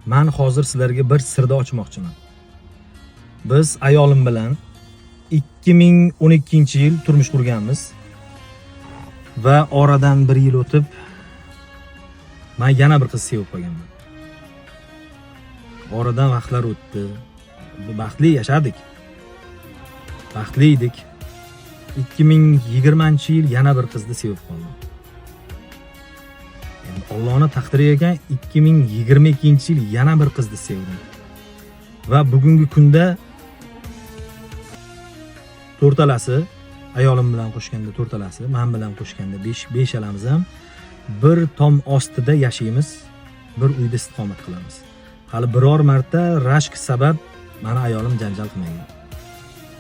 Men hozir sizlarga bir sirni ochmoqchiman. Biz ayolim bilan 2012-yil turmush qurganmiz va oradan 1 yil o'tib men yana bir qiz sevib qolganman. Oradan vaqtlar o'tdi. Baxtli yashadik. Baxtli edik. 2020-yil yana bir qizni sevib qoldim. Allohning taqdiri ekan 2022-yil yana bir qizni sevdim. Va bugungi kunda to'rtalasi, ayolim bilan qo'shganda to'rtalasi, men bilan qo'shganda 5 alamiz ham bir tom ostida yashaymiz, bir uyda istiqomat qilamiz. Hali biror marta rashk sabab meni ayolim janjal qilmagan.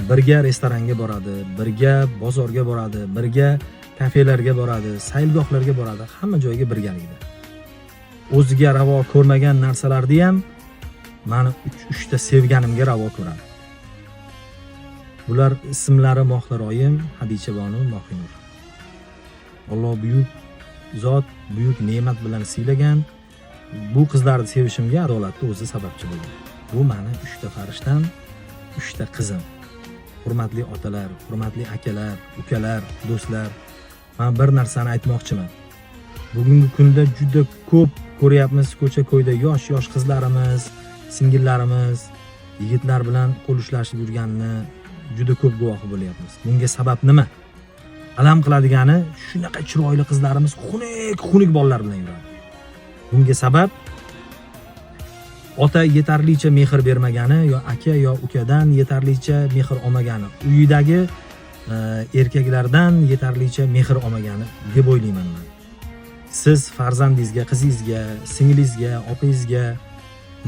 Birga restoranga boradi, birga bozorga boradi, birga kafelarga boradi, saylgohlarga boradi, hamma joyga birgalikda. O'ziga ravo ko'rmagan narsalarni ham meni 3 ta sevganimga ravo ko'radi. Bular ismlari Mohliroyim, Hadichabonu, Mohinur. Alloh buyuk zot, buyuk ne'mat bilan siylagan. Bu qizlarni sevishimga adolatli o'zi sababchi bo'ldi. Bu meni 3 ta farishtam, 3 ta qizim. Hurmatli otalar, hurmatli akalar, ukalar, do'stlar, men bir narsani aytmoqchiman. Bugungi kunda juda ko'p ko'ryapmiz ko'cha-ko'yda yosh qizlarimiz, singillarimiz yigitlar bilan qo'l ushlashib yurganini juda ko'p guvohi bo'lyapmiz. Bunga sabab nima? Alam qiladigani shunaqa chiroyli qizlarimiz xunuk bolalar bilan yuradi. Bunga sabab ota yetarlicha mehr bermagani yo aka yo ukadan yetarlicha mehr olmagani, uyidagi erkaklardan yetarlicha mehr olmagani deb o'ylayman men. Siz farzandingizga, qizingizga, singlingizga, opangizga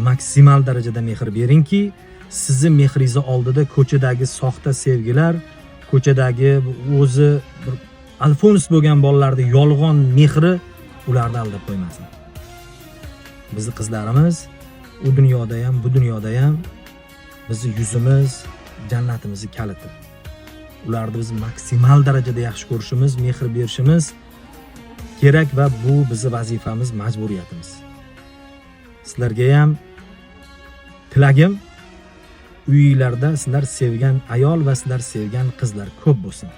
maksimal darajada mehr beringki, sizni mehringizni oldida ko'chadagi soxta sevgilar, ko'chadagi o'zi bir alfons bo'lgan bolalarning yolg'on mehri ularni aldab qo'ymasin. Bizning qizlarimiz u dunyoda ham, bu dunyoda ham bizning yuzimiz, jannatimizni kaliti. Ularni biz maksimal darajada yaxshi ko'rishimiz, mehr berishimiz kerak va bu bizning vazifamiz, majburiyatimiz. Sizlarga ham tilagim, uyinglarda sizlar sevgan ayol va sizlar sevgan qizlar ko'p bo'lsin.